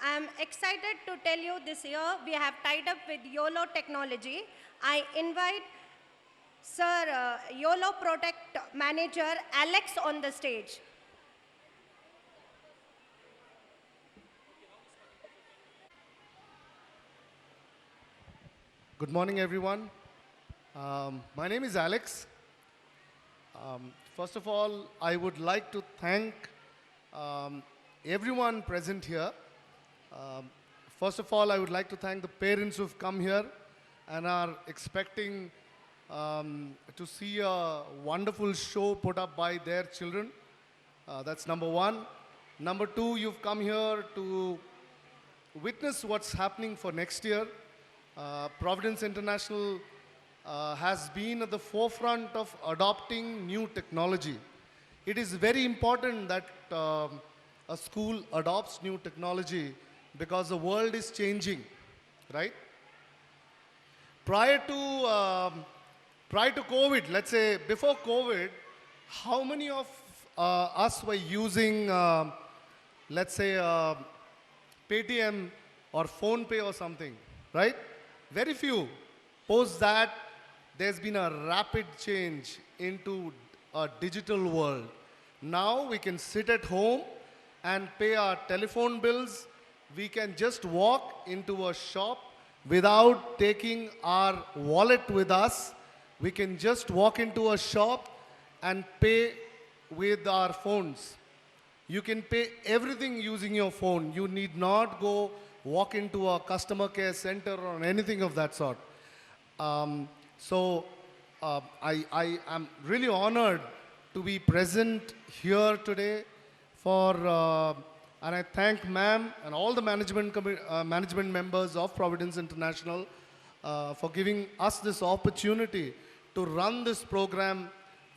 I'm excited to tell you this year we have tied up with Uolo technology. I invite Sir Uolo Protect Manager Alex on the stage. Good morning, everyone. My name is Alex. First of all, I would like to thank um, everyone present here. Um, First of all, I would like to thank the parents who've come here and are expecting to see a wonderful show put up by their children. That's number one. Number two, you've come here to witness what's happening for next year. Providence International has been at the forefront of adopting new technology. It is very important that a school adopts new technology because the world is changing, right? Prior to prior to COVID, let's say before COVID, how many of us were using, let's say, Paytm or Phone Pay or something, right? Very few. Post that, there's been a rapid change into a digital world. Now we can sit at home and pay our telephone bills. We can just walk into a shop without taking our wallet with us. We can just walk into a shop and pay with our phones. You can pay everything using your phone. You need not go walk into a customer care center or anything of that sort. I am really honored to be present here today and I thank ma'am and all the management members of Providence International for giving us this opportunity to run this program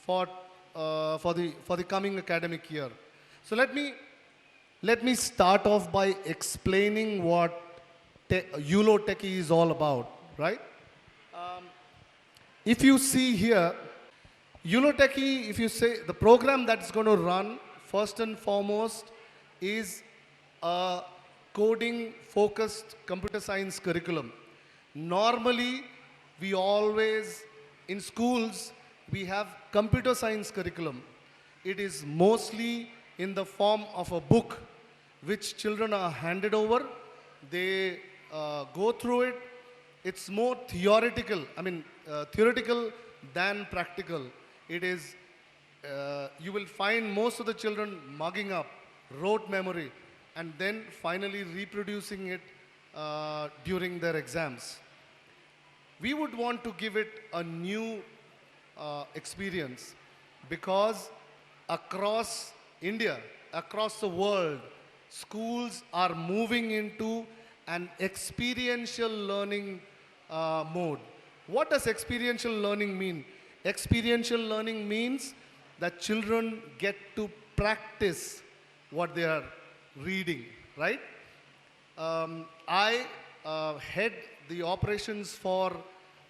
for, for the coming academic year. So let me start off by explaining what Uolo Techie is all about, right? If you see here, Uolo Techie, if you say the program that's going to run, first and foremost, is a coding-focused computer science curriculum. Normally, we always, in schools, we have computer science curriculum. It is mostly in the form of a book which children are handed over. They go through it. It's more theoretical, theoretical than practical. It is, you will find most of the children mugging up, rote memory, and then finally reproducing it during their exams. We would want to give it a new experience because across India, across the world, schools are moving into an experiential learning mode. What does experiential learning mean? Experiential learning means that children get to practice what they are reading, right? I head the operations for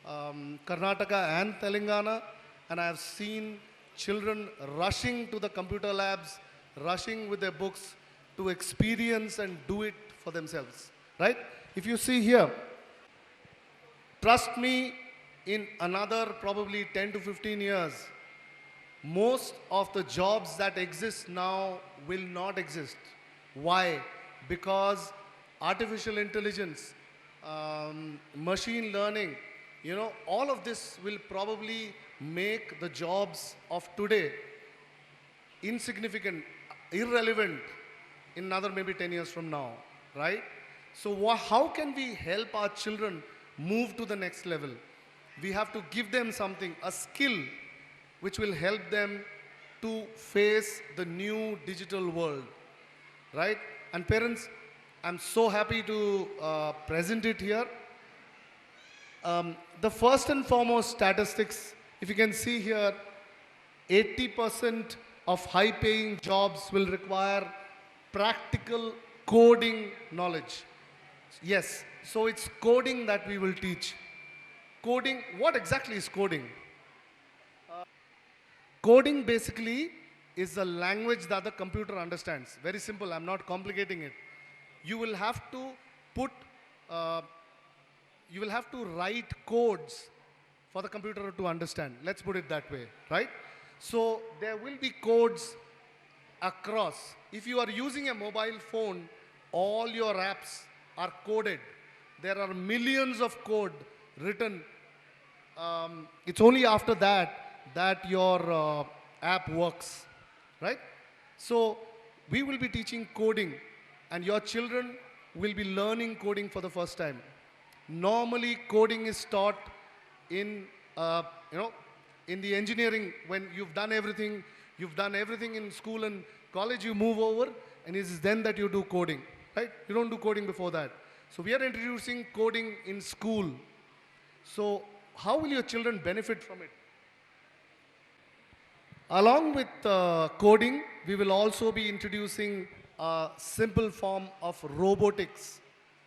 Karnataka and Telangana, and I have seen children rushing to the computer labs, rushing with their books to experience and do it for themselves, right? If you see here, trust me, in another probably 10 to 15 years, most of the jobs that exist now will not exist. Why? Because artificial intelligence, machine learning, all of this will probably make the jobs of today insignificant, irrelevant in another maybe 10 years from now, right? So how can we help our children move to the next level? We have to give them something, a skill, which will help them to face the new digital world, right? And parents, I'm so happy to present it here. The first and foremost statistics, if you can see here, 80% of high-paying jobs will require practical coding knowledge. Yes, so it's coding that we will teach. Coding, what exactly is coding? Coding basically is a language that the computer understands. Very simple, I'm not complicating it. you will have to put, uh, you will have to write codes for the computer to understand. Let's put it that way, right? So there will be codes across. If you are using a mobile phone, all your apps are coded. There are millions of code written. It's only after that your app works, right? So we will be teaching coding, and your children will be learning coding for the first time. Normally, coding is taught in, you know, in the engineering when you've done everything in school and college, you move over, and it is then that you do coding, right? You don't do coding before that. So we are introducing coding in school. So how will your children benefit from it? Along with coding, we will also be introducing a simple form of robotics.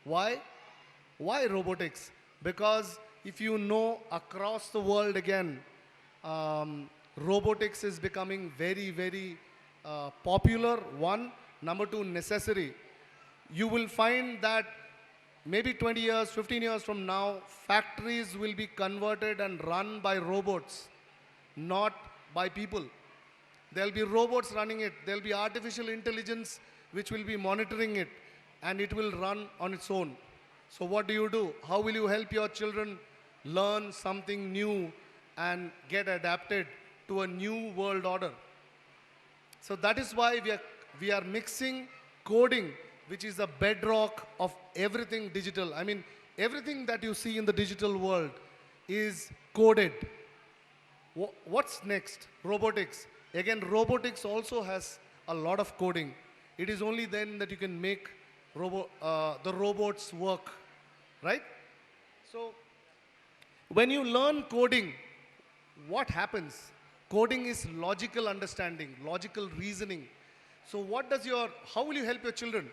Why? Why robotics? Because if you know across the world again, robotics is becoming very, very popular. One. Number two, necessary. You will find that maybe 20 years, 15 years from now, factories will be converted and run by robots, not by people. There'll be robots running it. There'll be artificial intelligence which will be monitoring it, and it will run on its own. So what do? How will you help your children learn something new and get adapted to a new world order? So that is why we are mixing coding, which is the bedrock of everything digital. I mean, everything that you see in the digital world is coded. What's next? Robotics. Again, robotics also has a lot of coding. It is only then that you can make the robots work, right? So when you learn coding, what happens? Coding is logical understanding, logical reasoning. So how will you help your children?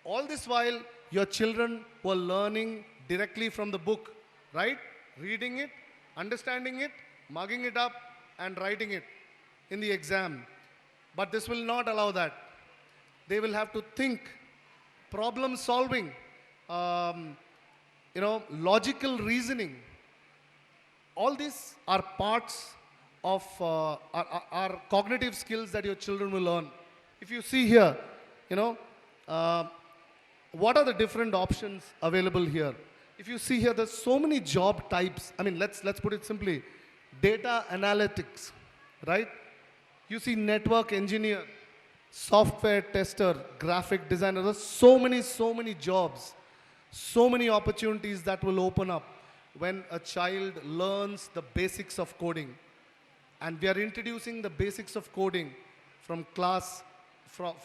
All this while, your children were learning directly from the book, right? Reading it, understanding it, mugging it up, and writing it in the exam. But this will not allow that. They will have to think, problem solving, logical reasoning. All these are parts of are cognitive skills that your children will learn. If you see here, what are the different options available here? If you see here, there's so many job types. I mean, let's put it simply. Data analytics, right? You see network engineer, software tester, graphic designer. There's so many jobs, so many opportunities that will open up when a child learns the basics of coding. And we are introducing the basics of coding from class for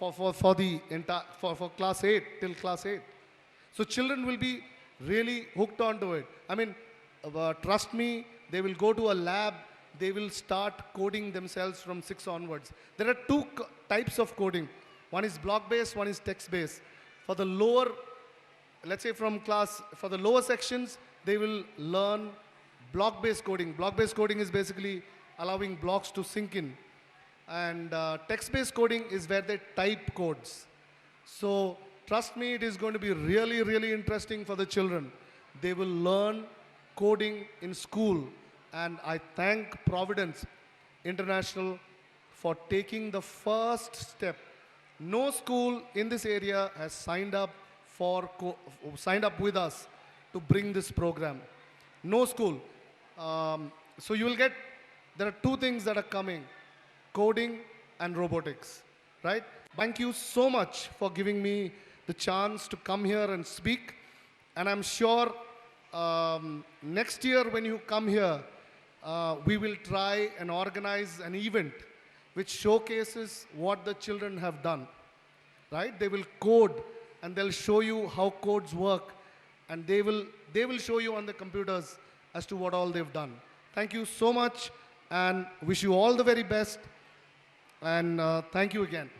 class 8 till class 8. So children will be really hooked onto it. I mean, trust me, they will go to a lab, they will start coding themselves from 6 onwards. There are two types of coding. One is block-based, one is text-based. For the lower, let's say for the lower sections, they will learn block-based coding. Block-based coding is basically allowing blocks to sink in. And text-based coding is where they type codes. So trust me, it is going to be really, really interesting for the children. They will learn coding in school. And I thank Providence International for taking the first step. No school in this area has signed up with us to bring this program. No school. So you will get, there are two things that are coming: coding and robotics, right? Thank you so much for giving me the chance to come here and speak. And I'm sure next year when you come here, we will try and organize an event which showcases what the children have done, right? They will code and they'll show you how codes work, and they will show you on the computers as to what all they've done. Thank you so much, and wish you all the very best, and thank you again.